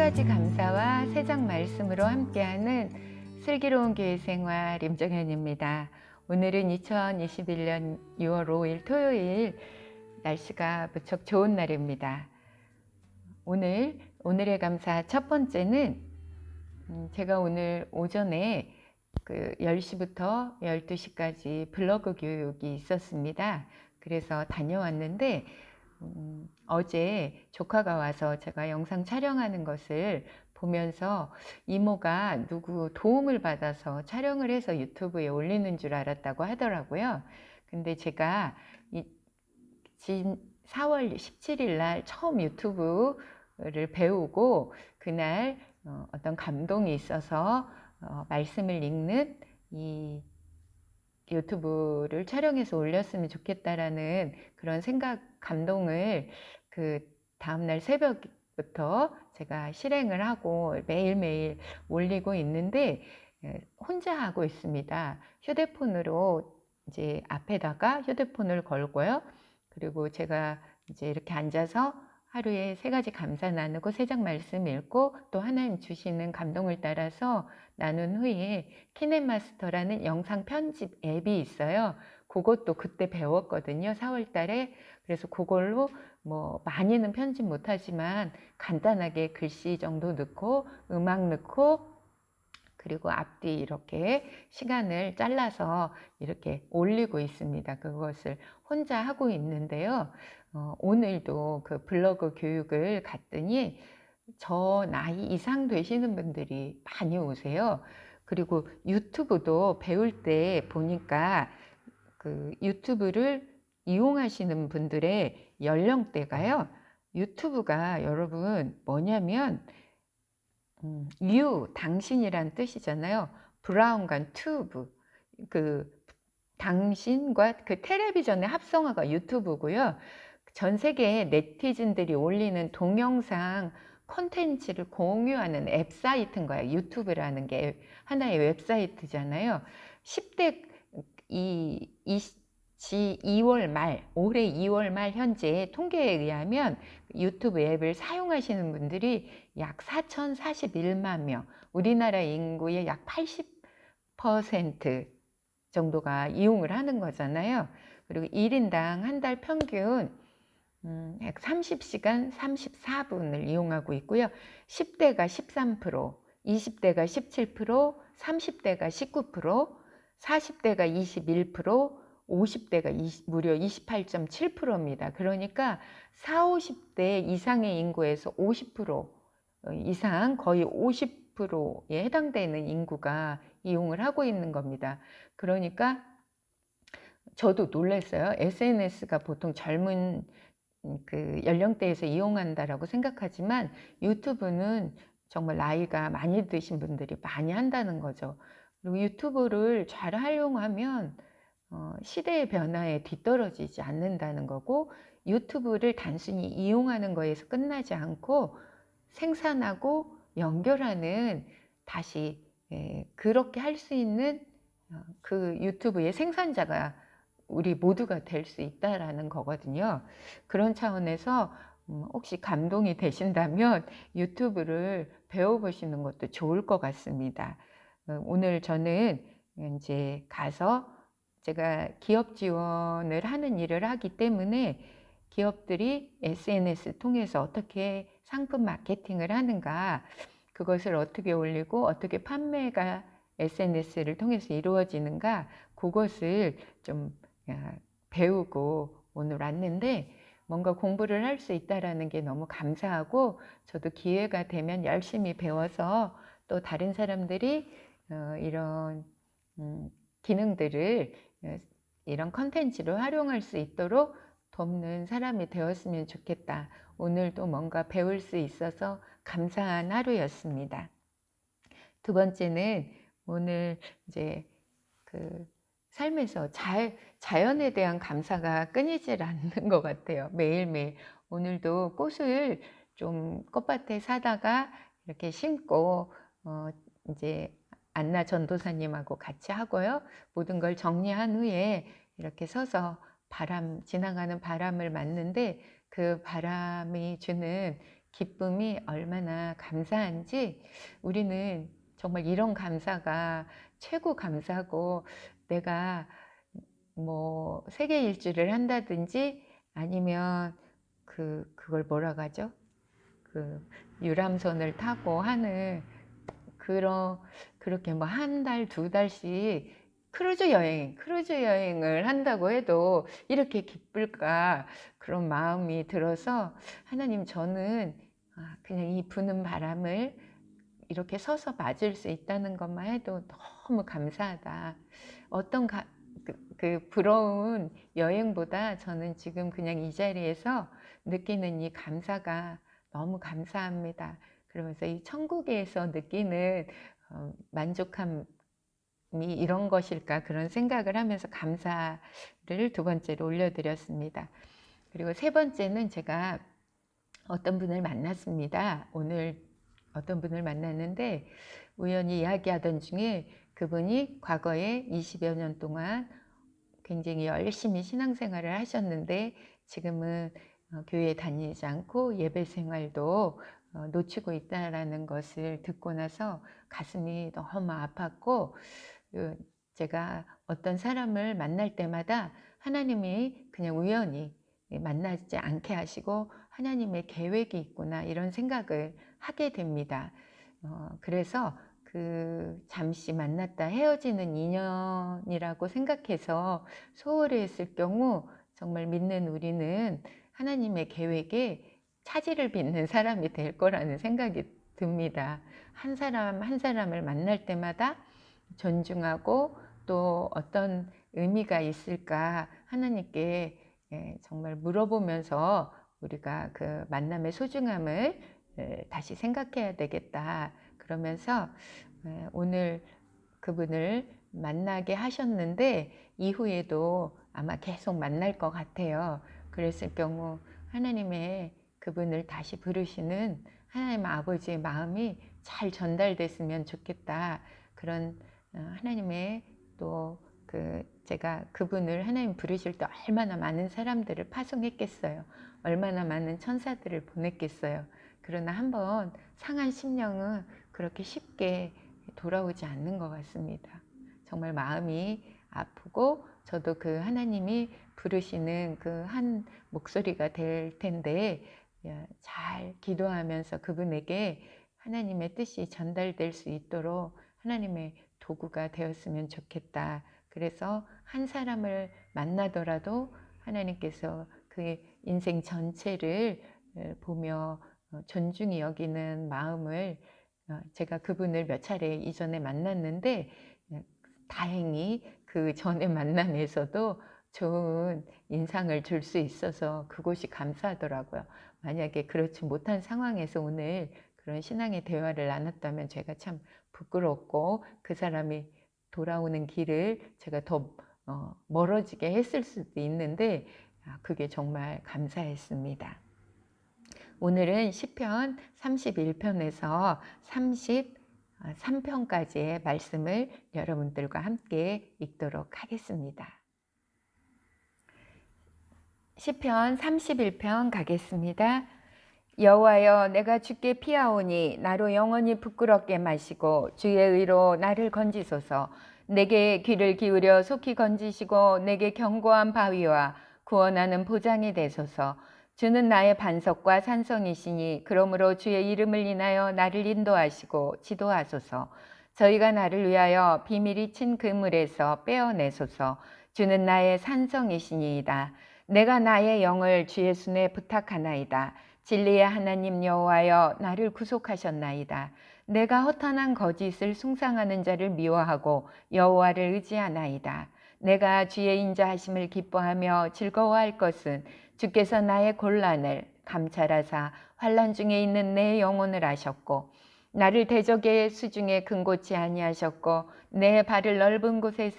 가지 감사와 세 장 말씀으로 함께하는 슬기로운 교회 생활 임정현입니다. 오늘은 2021년 6월 5일 토요일, 날씨가 무척 좋은 날입니다. 오늘의 감사 첫 번째는 제가 오늘 오전에 10시부터 12시까지 블로그 교육이 있었습니다. 그래서 다녀왔는데 어제 조카가 와서 제가 영상 촬영하는 것을 보면서 이모가 누구 도움을 받아서 촬영을 해서 유튜브에 올리는 줄 알았다고 하더라고요. 근데 제가 4월 17일 날 처음 유튜브를 배우고 그날 어떤 감동이 있어서 말씀을 읽는 이 유튜브를 촬영해서 올렸으면 좋겠다라는 그런 감동을 다음날 새벽부터 제가 실행을 하고 매일매일 올리고 있는데 혼자 하고 있습니다. 휴대폰으로 이제 앞에다가 휴대폰을 걸고요. 그리고 제가 이제 이렇게 앉아서 하루에 3가지 감사 나누고 3장 말씀 읽고 또 하나님 주시는 감동을 따라서 나눈 후에 키넷마스터라는 영상 편집 앱이 있어요. 그것도 그때 배웠거든요. 4월 달에. 그래서 그걸로 뭐 많이는 편집 못하지만 간단하게 글씨 정도 넣고 음악 넣고 그리고 앞뒤 이렇게 시간을 잘라서 이렇게 올리고 있습니다. 그것을 혼자 하고 있는데요. 오늘도 그 블로그 교육을 갔더니 저 나이 이상 되시는 분들이 많이 오세요. 그리고 유튜브도 배울 때 보니까 유튜브를 이용하시는 분들의 연령대가요. 유튜브가 여러분 뭐냐면 당신이란 뜻이잖아요. 브라운관 튜브, 당신과 텔레비전의 합성어가 유튜브고요. 전 세계 네티즌들이 올리는 동영상 콘텐츠를 공유하는 웹사이트인 거예요. 유튜브라는 게 하나의 웹사이트잖아요. 10대 2월 말, 올해 2월 말 현재 통계에 의하면 유튜브 앱을 사용하시는 분들이 약 4,041만 명, 우리나라 인구의 약 80% 정도가 이용을 하는 거잖아요. 그리고 1인당 한 달 평균 약 30시간 34분을 이용하고 있고요. 10대가 13%, 20대가 17%, 30대가 19%, 40대가 21%, 50대가 무려 28.7%입니다. 그러니까 40, 50대 이상의 인구에서 50% 이상, 거의 50%에 해당되는 인구가 이용을 하고 있는 겁니다. 그러니까 저도 놀랐어요. SNS가 보통 젊은 연령대에서 이용한다라고 생각하지만 유튜브는 정말 나이가 많이 드신 분들이 많이 한다는 거죠. 그리고 유튜브를 잘 활용하면 시대의 변화에 뒤떨어지지 않는다는 거고, 유튜브를 단순히 이용하는 거에서 끝나지 않고 생산하고 연결하는, 다시 그렇게 할 수 있는 그 유튜브의 생산자가 우리 모두가 될 수 있다라는 거거든요. 그런 차원에서 혹시 감동이 되신다면 유튜브를 배워보시는 것도 좋을 것 같습니다. 오늘 저는 이제 가서 제가 기업 지원을 하는 일을 하기 때문에 기업들이 SNS 통해서 어떻게 상품 마케팅을 하는가, 그것을 어떻게 올리고 어떻게 판매가 SNS를 통해서 이루어지는가, 그것을 좀 배우고 오늘 왔는데 뭔가 공부를 할 수 있다라는 게 너무 감사하고, 저도 기회가 되면 열심히 배워서 또 다른 사람들이 이런 기능들을 이런 컨텐츠로 활용할 수 있도록 돕는 사람이 되었으면 좋겠다. 오늘도 뭔가 배울 수 있어서 감사한 하루였습니다. 두 번째는 오늘 이제 삶에서 자연에 대한 감사가 끊이질 않는 것 같아요. 매일매일. 오늘도 꽃을 좀 꽃밭에 사다가 이렇게 심고 이제 안나 전도사님하고 같이 하고요. 모든 걸 정리한 후에 이렇게 서서 지나가는 바람을 맞는데 그 바람이 주는 기쁨이 얼마나 감사한지 우리는 정말 이런 감사가 최고 감사고, 내가 뭐 세계 일주를 한다든지 아니면 그걸 뭐라고 하죠? 그 유람선을 타고 하는 그렇게 뭐 한 달, 두 달씩 크루즈 여행을 한다고 해도 이렇게 기쁠까, 그런 마음이 들어서, 하나님, 저는 그냥 이 부는 바람을 이렇게 서서 맞을 수 있다는 것만 해도 너무 감사하다. 어떤 그 부러운 여행보다 저는 지금 그냥 이 자리에서 느끼는 이 감사가 너무 감사합니다. 그러면서 이 천국에서 느끼는 만족함이 이런 것일까, 그런 생각을 하면서 감사를 두 번째로 올려드렸습니다. 그리고 세 번째는 제가 어떤 분을 만났습니다. 오늘 어떤 분을 만났는데 우연히 이야기하던 중에 그분이 과거에 20여 년 동안 굉장히 열심히 신앙생활을 하셨는데 지금은 교회에 다니지 않고 예배 생활도 놓치고 있다라는 것을 듣고 나서 가슴이 너무 아팠고, 제가 어떤 사람을 만날 때마다 하나님이 그냥 우연히 만나지 않게 하시고 하나님의 계획이 있구나, 이런 생각을 하게 됩니다. 그래서 잠시 만났다 헤어지는 인연이라고 생각해서 소홀히 했을 경우 정말 믿는 우리는 하나님의 계획에 차질을 빚는 사람이 될 거라는 생각이 듭니다. 한 사람 한 사람을 만날 때마다 존중하고 또 어떤 의미가 있을까 하나님께 정말 물어보면서 우리가 그 만남의 소중함을 다시 생각해야 되겠다. 그러면서 오늘 그분을 만나게 하셨는데 이후에도 아마 계속 만날 것 같아요. 그랬을 경우 하나님의 그분을 다시 부르시는 하나님 아버지의 마음이 잘 전달됐으면 좋겠다. 그런 하나님의 또 제가 그분을 하나님 부르실 때 얼마나 많은 사람들을 파송했겠어요. 얼마나 많은 천사들을 보냈겠어요. 그러나 한번 상한 심령은 그렇게 쉽게 돌아오지 않는 것 같습니다. 정말 마음이 아프고 저도 그 하나님이 부르시는 그 한 목소리가 될 텐데 잘 기도하면서 그분에게 하나님의 뜻이 전달될 수 있도록 하나님의 도구가 되었으면 좋겠다. 그래서 한 사람을 만나더라도 하나님께서 그의 인생 전체를 보며 존중히 여기는 마음을, 제가 그분을 몇 차례 이전에 만났는데 다행히 그 전에 만남에서도 좋은 인상을 줄 수 있어서 그곳이 감사하더라고요. 만약에 그렇지 못한 상황에서 오늘 그런 신앙의 대화를 나눴다면 제가 참 부끄럽고 그 사람이 돌아오는 길을 제가 더 멀어지게 했을 수도 있는데 그게 정말 감사했습니다. 오늘은 시편 31편에서 33편까지의 말씀을 여러분들과 함께 읽도록 하겠습니다. 시편 31편 가겠습니다. 여호와여, 내가 주께 피하오니 나로 영원히 부끄럽게 마시고 주의 의로 나를 건지소서. 내게 귀를 기울여 속히 건지시고 내게 견고한 바위와 구원하는 보장이 되소서. 주는 나의 반석과 산성이시니 그러므로 주의 이름을 인하여 나를 인도하시고 지도하소서. 저희가 나를 위하여 비밀이 친 그물에서 빼어내소서. 주는 나의 산성이시니이다. 내가 나의 영을 주의 손에 부탁하나이다. 진리의 하나님 여호와여, 나를 구속하셨나이다. 내가 허탄한 거짓을 숭상하는 자를 미워하고 여호와를 의지하나이다. 내가 주의 인자하심을 기뻐하며 즐거워할 것은 주께서 나의 곤란을 감찰하사 환난 중에 있는 내 영혼을 아셨고 나를 대적의 수중에 근고치 아니하셨고 내 발을 넓은 곳에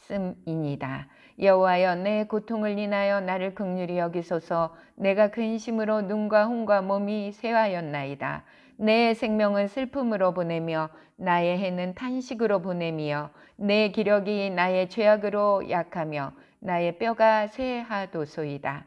세우셨음이니이다. 여호와여, 내 고통을 인하여 나를 긍휼히 여기소서. 내가 근심으로 눈과 혼과 몸이 쇠하였나이다. 내 생명은 슬픔으로 보내며 나의 해는 탄식으로 보내며 내 기력이 나의 죄악으로 약하며 나의 뼈가 쇠하도소이다.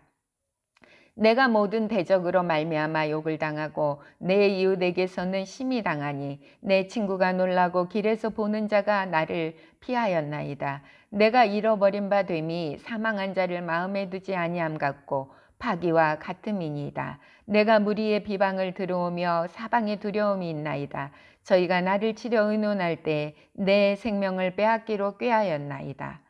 내가 모든 대적으로 말미암아 욕을 당하고 내 이웃에게서는 심히 당하니 내 친구가 놀라고 길에서 보는 자가 나를 피하였나이다. 내가 잃어버린 바 됨이 사망한 자를 마음에 두지 아니함 같고 파기와 같음이니이다. 내가 무리의 비방을 들어오며 사방에 두려움이 있나이다. 저희가 나를 치려 의논할 때 내 생명을 빼앗기로 꾀하였나이다.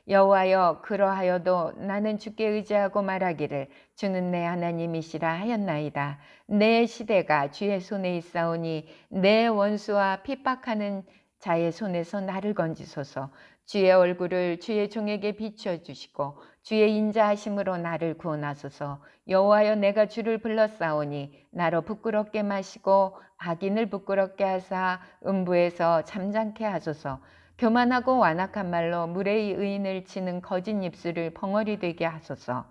여호와여, 그러하여도 나는 주께 의지하고 말하기를 주는 내 하나님이시라 하였나이다. 내 시대가 주의 손에 있사오니 내 원수와 핍박하는 자의 손에서 나를 건지소서. 주의 얼굴을 주의 종에게 비춰주시고 주의 인자하심으로 나를 구원하소서. 여호와여, 내가 주를 불렀사오니 나로 부끄럽게 마시고 악인을 부끄럽게 하사 음부에서 잠잠케 하소서. 교만하고 완악한 말로 무례히 의인을 치는 거짓 입술을 벙어리 되게 하소서.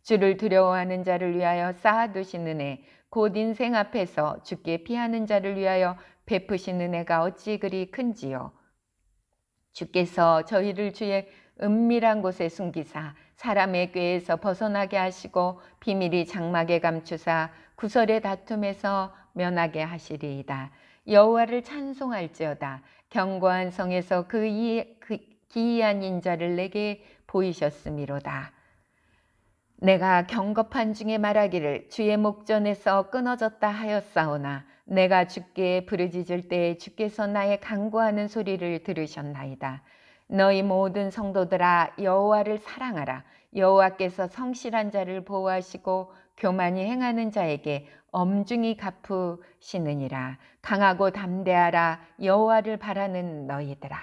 주를 두려워하는 자를 위하여 쌓아두신 은혜, 곧 인생 앞에서 주께 피하는 자를 위하여 베푸신 은혜가 어찌 그리 큰지요. 주께서 저희를 주의 은밀한 곳에 숨기사 사람의 꾀에서 벗어나게 하시고 비밀이 장막에 감추사 구설의 다툼에서 면하게 하시리이다. 여호와를 찬송할지어다. 견고한 성에서 그 기이한 인자를 내게 보이셨음이로다. 내가 경겁한 중에 말하기를 주의 목전에서 끊어졌다 하였사오나 내가 주께 부르짖을 때에 주께서 나의 간구하는 소리를 들으셨나이다. 너희 모든 성도들아, 여호와를 사랑하라. 여호와께서 성실한 자를 보호하시고 교만히 행하는 자에게 엄중히 갚으시느니라. 강하고 담대하라. 여호와를 바라는 너희들아.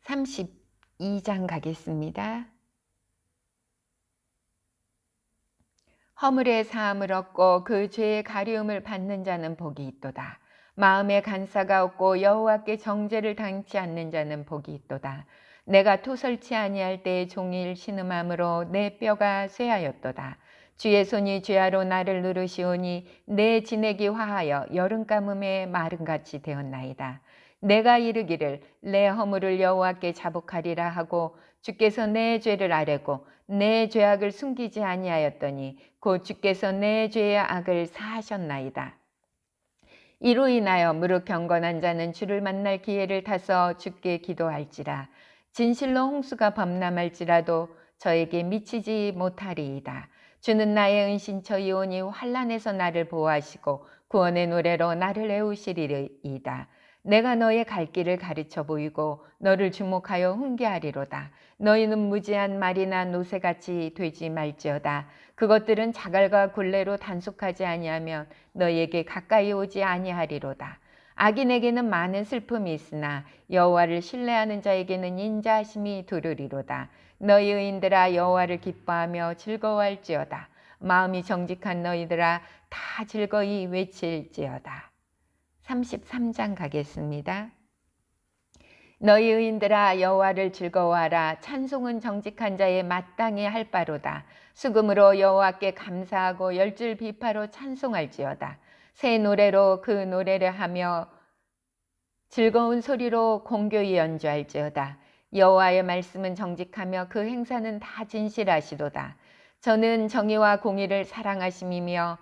(32장) 가겠습니다. 허물의 사함을 얻고 그 죄의 가리움을 받는 자는 복이 있도다. 마음에 간사가 없고 여호와께 정죄를 당치 않는 자는 복이 있도다. 내가 토설치 아니할 때에 종일 신음함으로 내 뼈가 쇠하였도다. 주의 손이 죄하로 나를 누르시오니 내 진액이 화하여 여름 가뭄에 마름같이 되었나이다. 내가 이르기를 내 허물을 여호와께 자복하리라 하고 주께서 내 죄를 아뢰고 내 죄악을 숨기지 아니하였더니 곧 주께서 내 죄의 악을 사하셨나이다. 이로 인하여 무릇 경건한 자는 주를 만날 기회를 타서 주께 기도할지라. 진실로 홍수가 범람할지라도 저에게 미치지 못하리이다. 주는 나의 은신처이오니 환난에서 나를 보호하시고 구원의 노래로 나를 애우시리이다. 내가 너의 갈 길을 가르쳐 보이고 너를 주목하여 훈계하리로다. 너희는 무지한 말이나 노새같이 되지 말지어다. 그것들은 자갈과 굴레로 단속하지 아니하면 너희에게 가까이 오지 아니하리로다. 악인에게는 많은 슬픔이 있으나 여호와를 신뢰하는 자에게는 인자하심이 두르리로다. 너희 의인들아, 여호와를 기뻐하며 즐거워할지어다. 마음이 정직한 너희들아, 다 즐거이 외칠지어다. 33장 가겠습니다. 너희 의인들아, 여호와를 즐거워하라. 찬송은 정직한 자의 마땅히 할 바로다. 수금으로 여호와께 감사하고 열줄 비파로 찬송할지어다. 새 노래로 그 노래를 하며 즐거운 소리로 공교히 연주할지어다. 여호와의 말씀은 정직하며 그 행사는 다 진실하시도다. 저는 정의와 공의를 사랑하심이며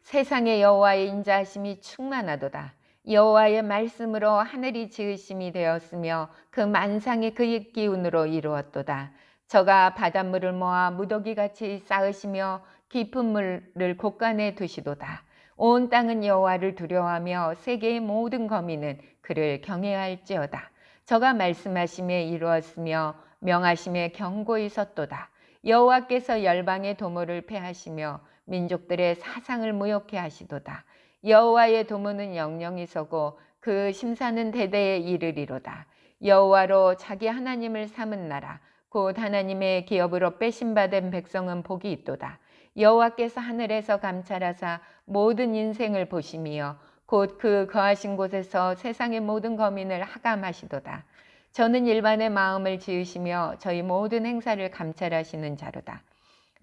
세상에 여호와의 인자하심이 충만하도다. 여호와의 말씀으로 하늘이 지으심이 되었으며 그 만상이 그의 기운으로 이루었도다. 저가 바닷물을 모아 무더기같이 쌓으시며 깊은 물을 곳간에 두시도다. 온 땅은 여호와를 두려워하며 세계의 모든 거민은 그를 경외할지어다. 저가 말씀하심에 이루었으며 명하심에 경고히 섰도다. 여호와께서 열방의 도모를 패하시며 민족들의 사상을 무욕케 하시도다. 여호와의 도모는 영영이 서고 그 심사는 대대에 이르리로다. 여호와로 자기 하나님을 삼은 나라 곧 하나님의 기업으로 빼심받은 백성은 복이 있도다. 여호와께서 하늘에서 감찰하사 모든 인생을 보심이여 곧 그 거하신 곳에서 세상의 모든 거민을 하감하시도다. 저는 일반의 마음을 지으시며 저희 모든 행사를 감찰하시는 자로다.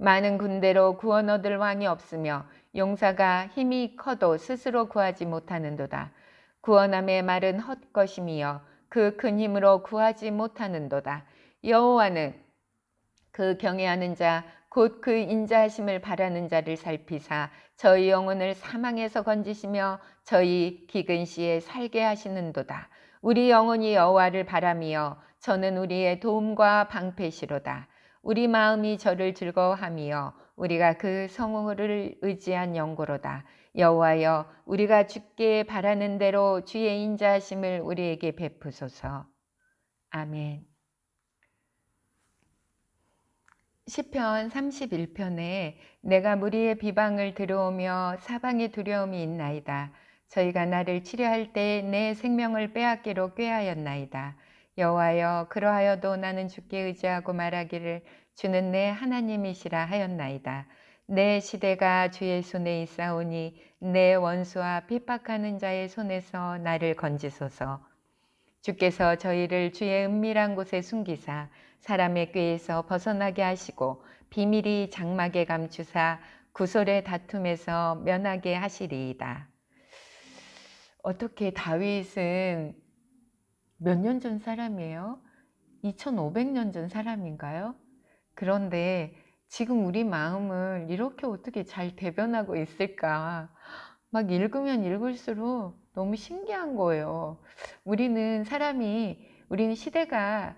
많은 군대로 구원 얻을 왕이 없으며 용사가 힘이 커도 스스로 구하지 못하는도다. 구원함의 말은 헛것임이여 그 큰 힘으로 구하지 못하는도다. 여호와는 그 경외하는 자 곧 그 인자하심을 바라는 자를 살피사 저희 영혼을 사망에서 건지시며 저희 기근 시에 살게 하시는도다. 우리 영혼이 여호와를 바라며 저는 우리의 도움과 방패시로다. 우리 마음이 저를 즐거워하며 우리가 그 성호를 의지한 영고로다. 여호와여 우리가 주께 바라는 대로 주의 인자하심을 우리에게 베푸소서. 아멘. 시편 31편에 내가 무리의 비방을 들어오며 사방에 두려움이 있나이다. 저희가 나를 치려할 때 내 생명을 빼앗기로 꾀하였나이다. 여호와여 그러하여도 나는 주께 의지하고 말하기를 주는 내 하나님이시라 하였나이다. 내 시대가 주의 손에 있사오니 내 원수와 핍박하는 자의 손에서 나를 건지소서. 주께서 저희를 주의 은밀한 곳에 숨기사 사람의 꾀에서 벗어나게 하시고 비밀이 장막에 감추사 구솔의 다툼에서 면하게 하시리이다. 어떻게 다윗은 몇 년 전 사람이에요? 2500년 전 사람인가요? 그런데 지금 우리 마음을 이렇게 어떻게 잘 대변하고 있을까? 막 읽으면 읽을수록 너무 신기한 거예요. 우리는 시대가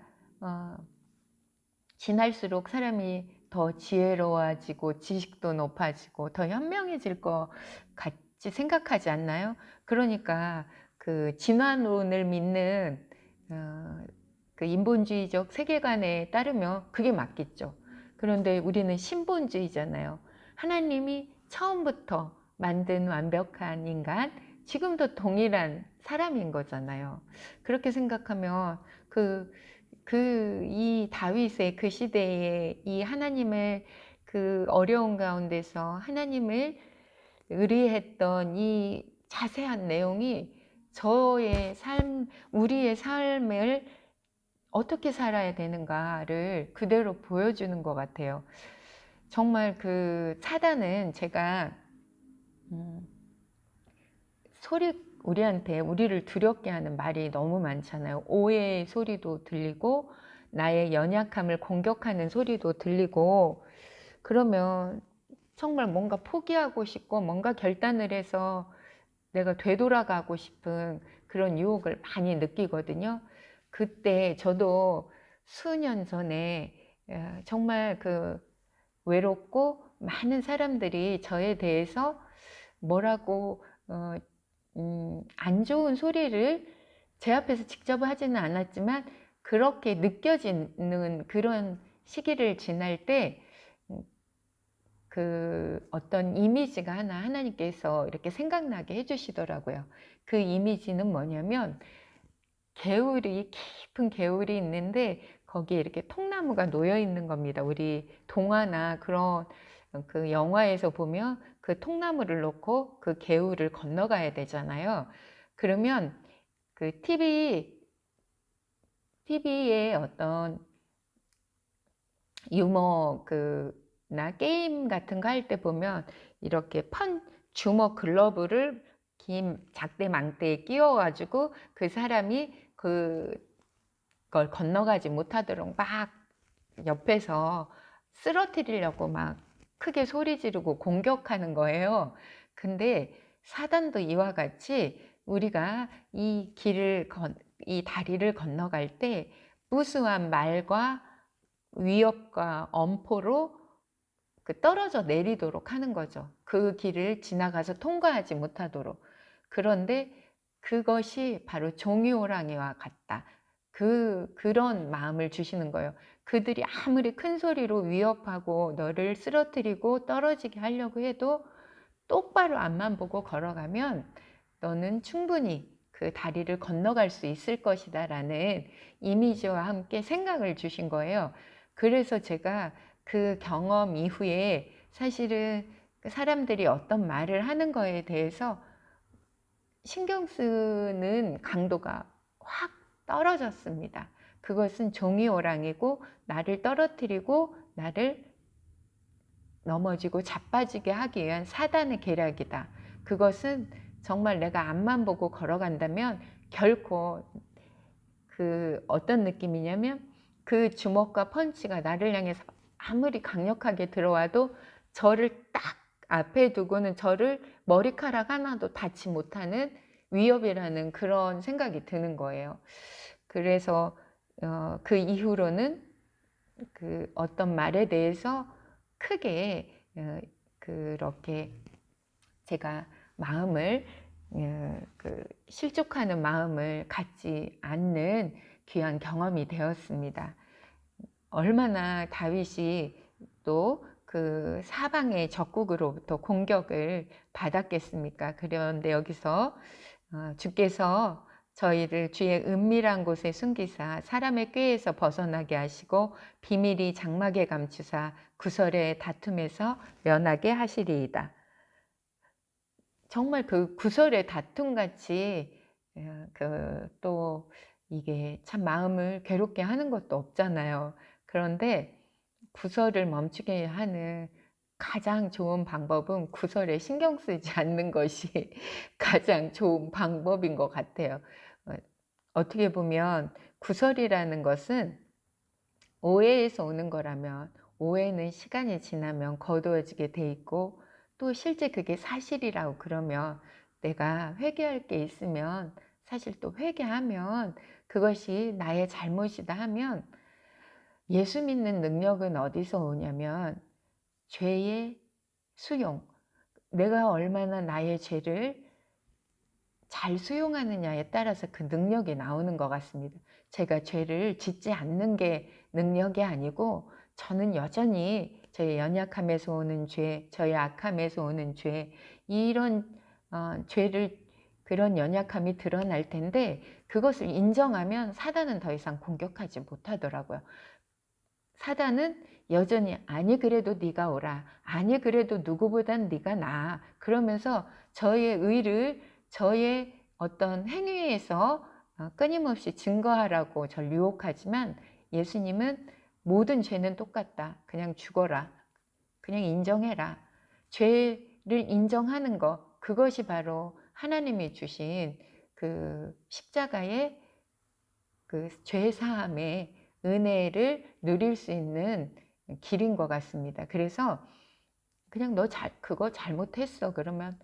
지날수록 사람이 더 지혜로워지고 지식도 높아지고 더 현명해질 것 같이 생각하지 않나요? 그러니까 그 진화론을 믿는 그 인본주의적 세계관에 따르면 그게 맞겠죠. 그런데 우리는 신본주의잖아요. 하나님이 처음부터 만든 완벽한 인간, 지금도 동일한 사람인 거잖아요. 그렇게 생각하면 이 다윗의 그 시대에 이 하나님을 그 어려운 가운데서 하나님을 의뢰했던 이 자세한 내용이 우리의 삶을 어떻게 살아야 되는가를 그대로 보여주는 것 같아요. 정말 그 사단은 제가 우리를 두렵게 하는 말이 너무 많잖아요. 오해의 소리도 들리고 나의 연약함을 공격하는 소리도 들리고 그러면 정말 뭔가 포기하고 싶고 뭔가 결단을 해서 내가 되돌아가고 싶은 그런 유혹을 많이 느끼거든요. 그때 저도 수년 전에 정말 그 외롭고 많은 사람들이 저에 대해서 뭐라고 안 좋은 소리를 제 앞에서 직접 하지는 않았지만 그렇게 느껴지는 그런 시기를 지날 때 그 어떤 이미지가 하나님께서 이렇게 생각나게 해주시더라고요. 그 이미지는 뭐냐면 깊은 개울이 있는데 거기에 이렇게 통나무가 놓여 있는 겁니다. 우리 동화나 그런 그 영화에서 보면 그 통나무를 놓고 그 개울을 건너가야 되잖아요. 그러면 그 TV에 어떤 유머 나 게임 같은 거 할 때 보면 이렇게 주먹 글러브를 긴 작대 망대에 끼워가지고 그 사람이 그걸 건너가지 못하도록 막 옆에서 쓰러뜨리려고 막 크게 소리 지르고 공격하는 거예요. 근데 사단도 이와 같이 우리가 이 다리를 건너갈 때 무수한 말과 위협과 엄포로 떨어져 내리도록 하는 거죠. 그 길을 지나가서 통과하지 못하도록. 그런데 그것이 바로 종이호랑이와 같다. 그런 마음을 주시는 거예요. 그들이 아무리 큰 소리로 위협하고 너를 쓰러뜨리고 떨어지게 하려고 해도 똑바로 앞만 보고 걸어가면 너는 충분히 그 다리를 건너갈 수 있을 것이다 라는 이미지와 함께 생각을 주신 거예요. 그래서 제가 그 경험 이후에 사실은 사람들이 어떤 말을 하는 거에 대해서 신경 쓰는 강도가 확 떨어졌습니다. 그것은 종이호랑이고 나를 떨어뜨리고 나를 넘어지고 자빠지게 하기 위한 사단의 계략이다. 그것은 정말 내가 앞만 보고 걸어간다면 결코 그 어떤 느낌이냐면 그 주먹과 펀치가 나를 향해서 아무리 강력하게 들어와도 저를 딱 앞에 두고는 저를 머리카락 하나도 닿지 못하는 위협이라는 그런 생각이 드는 거예요. 그래서 그 이후로는 그 어떤 말에 대해서 크게 그렇게 제가 마음을 그 실족하는 마음을 갖지 않는 귀한 경험이 되었습니다. 얼마나 다윗이 또 그 사방의 적국으로부터 공격을 받았겠습니까? 그런데 여기서 주께서 저희를 주의 은밀한 곳에 숨기사 사람의 꾀에서 벗어나게 하시고 비밀이 장막에 감추사 구설의 다툼에서 면하게 하시리이다. 정말 그 구설의 다툼같이 또 이게 참 마음을 괴롭게 하는 것도 없잖아요. 그런데 구설을 멈추게 하는 가장 좋은 방법은 구설에 신경 쓰지 않는 것이 가장 좋은 방법인 것 같아요. 어떻게 보면 구설이라는 것은 오해에서 오는 거라면 오해는 시간이 지나면 거두어지게 돼 있고 또 실제 그게 사실이라고 그러면 내가 회개할 게 있으면 사실 또 회개하면 그것이 나의 잘못이다 하면 예수 믿는 능력은 어디서 오냐면 죄의 수용, 내가 얼마나 나의 죄를 잘 수용하느냐에 따라서 그 능력이 나오는 것 같습니다. 제가 죄를 짓지 않는 게 능력이 아니고 저는 여전히 저의 연약함에서 오는 죄, 저의 악함에서 오는 죄, 이런 죄를 그런 연약함이 드러날 텐데 그것을 인정하면 사단은 더 이상 공격하지 못하더라고요. 사단은 여전히 아니 그래도 네가 오라, 아니 그래도 누구보단 네가 나아, 그러면서 저의 의를 저의 어떤 행위에서 끊임없이 증거하라고 저를 유혹하지만 예수님은 모든 죄는 똑같다. 그냥 죽어라. 그냥 인정해라. 죄를 인정하는 것, 그것이 바로 하나님이 주신 그 십자가의 그 죄사함의 은혜를 누릴 수 있는 길인 것 같습니다. 그래서 그냥 너 그거 잘못했어. 그러면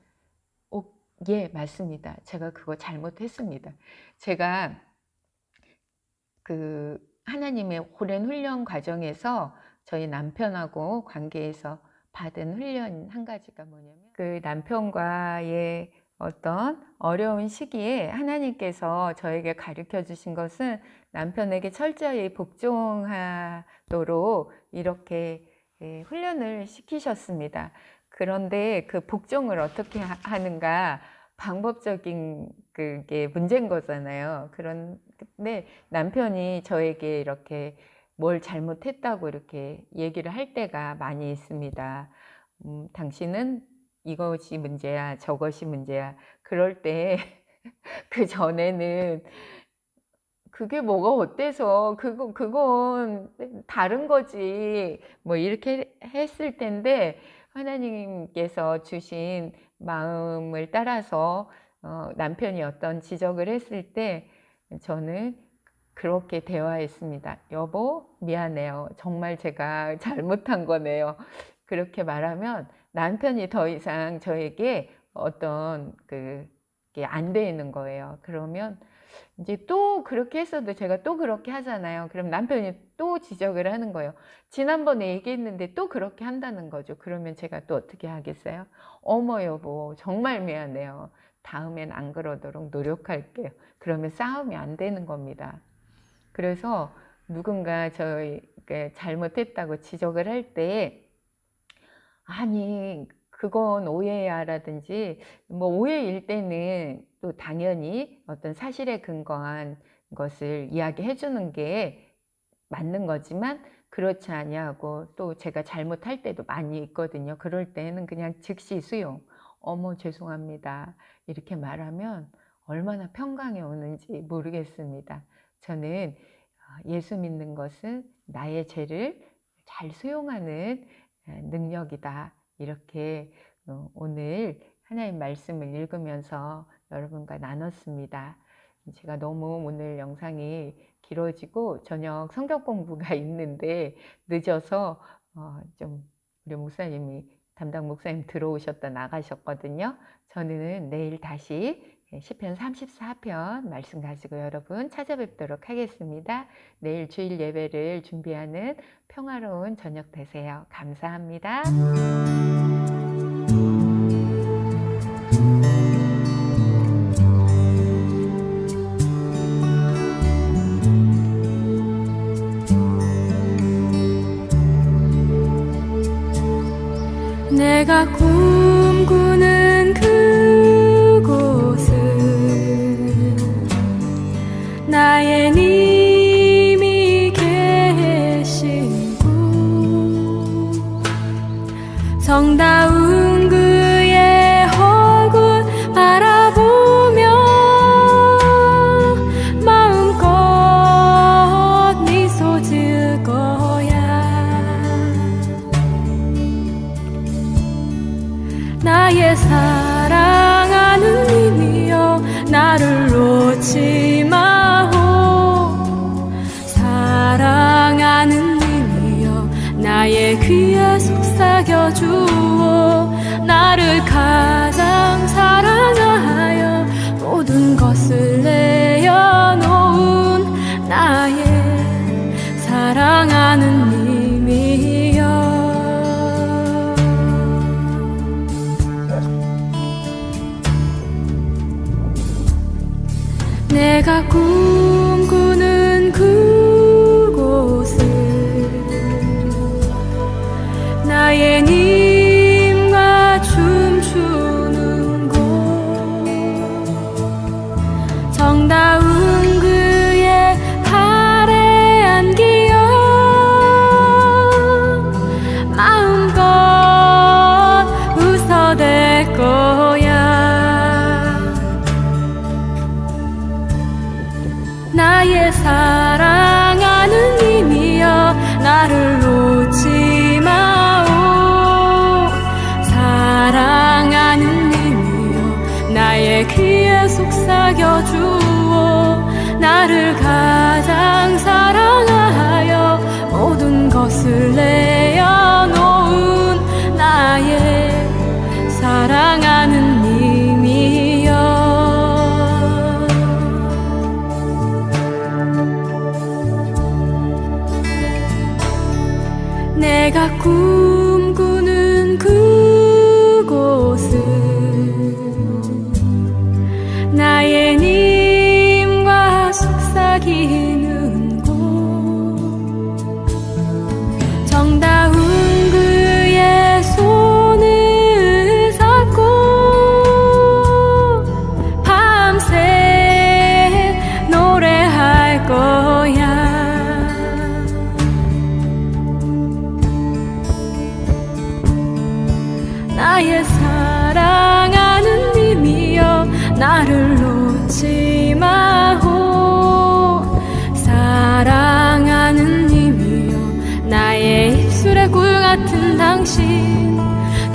예, 맞습니다. 제가 그거 잘못했습니다. 제가 그 하나님의 오랜 훈련 과정에서 저희 남편하고 관계에서 받은 훈련 한 가지가 뭐냐면 그 남편과의 어떤 어려운 시기에 하나님께서 저에게 가르쳐 주신 것은 남편에게 철저히 복종하도록 이렇게 훈련을 시키셨습니다. 그런데 그 복종을 어떻게 하는가 방법적인 그게 문제인 거잖아요. 그런데 남편이 저에게 이렇게 뭘 잘못했다고 이렇게 얘기를 할 때가 많이 있습니다. 당신은 이것이 문제야, 저것이 문제야. 그럴 때 그 전에는 그게 뭐가 어때서 그건 다른 거지 뭐 이렇게 했을 텐데 하나님께서 주신 마음을 따라서 남편이 어떤 지적을 했을 때 저는 그렇게 대화했습니다. 여보, 미안해요. 정말 제가 잘못한 거네요. 그렇게 말하면 남편이 더 이상 저에게 어떤 그게 안 되는 거예요. 그러면 이제 또 그렇게 했어도 제가 또 그렇게 하잖아요. 그럼 남편이 또 지적을 하는 거예요. 지난번에 얘기했는데 또 그렇게 한다는 거죠. 그러면 제가 또 어떻게 하겠어요? 어머 여보, 정말 미안해요. 다음엔 안 그러도록 노력할게요. 그러면 싸움이 안 되는 겁니다. 그래서 누군가 저에게 잘못했다고 지적을 할 때 아니 그건 오해야 라든지 뭐 오해일 때는 또 당연히 어떤 사실에 근거한 것을 이야기해 주는 게 맞는 거지만 그렇지 아니하고 또 제가 잘못할 때도 많이 있거든요. 그럴 때는 그냥 즉시 수용. 어머 죄송합니다. 이렇게 말하면 얼마나 평강이 오는지 모르겠습니다. 저는 예수 믿는 것은 나의 죄를 잘 수용하는 능력이다. 이렇게 오늘 하나님 말씀을 읽으면서 여러분과 나눴습니다. 제가 너무 오늘 영상이 길어지고 저녁 성경 공부가 있는데 늦어서 좀 우리 목사님이 담당 목사님 들어오셨다 나가셨거든요. 저는 내일 다시 시편 34편 말씀 가지고 여러분 찾아뵙도록 하겠습니다. 내일 주일 예배를 준비하는 평화로운 저녁 되세요. 감사합니다. 내가 꿈꾸는 그곳은 나의 님이 계신 곳, 정다운 그의 얼굴 바라보며 마음껏 미소 지을 거야. 나의 사랑하는 님이여, 나를 놓지 마오. 사랑하는 님이여, 나의 귀에 속삭여 주오. 나를 가장 사랑하여 모든 것을 내어놓은 나의 사랑하는 님이여. 내가 꿈꾸는 그곳은 나의 님과 춤추는 곳, 정다운 그의 팔에 안기어 마음껏 웃어댈 거야. 나의 사랑하는 님이여, 나를 놓지 마오. 사랑하는 님이여, 나의 귀에 속삭여 주오. 나를 가장 사랑하여 모든 것을 내어놓은 나의 사랑하는 님이여. 내가 꿈꾸는 그곳은 나의 님과 속삭이는 곳, 정다운 그의 손을 잡고 밤새 노래할 거야. 나의 사랑하는 님이여, 나를 놓지 마오. 사랑하는 님이여, 나의 입술의 꿀 같은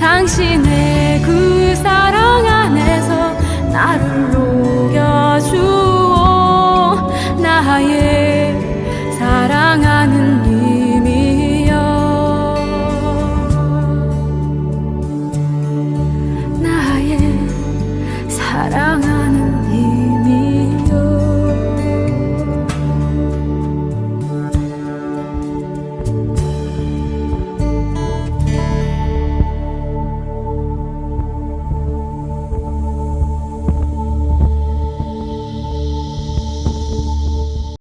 당신의 그 사랑